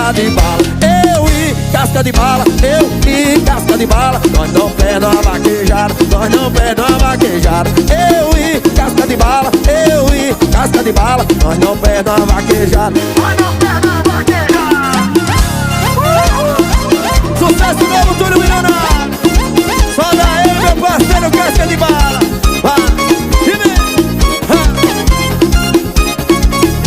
casca de bala. Eu e casca de bala, eu e casca de bala. Nós não perde uma vaquejada, nós não perde uma vaquejada. Eu e casca de bala, eu e casca de bala. Nós não perde uma vaquejada, nós não perde uma vaquejada. Sucesso novo, Túlio Milionário.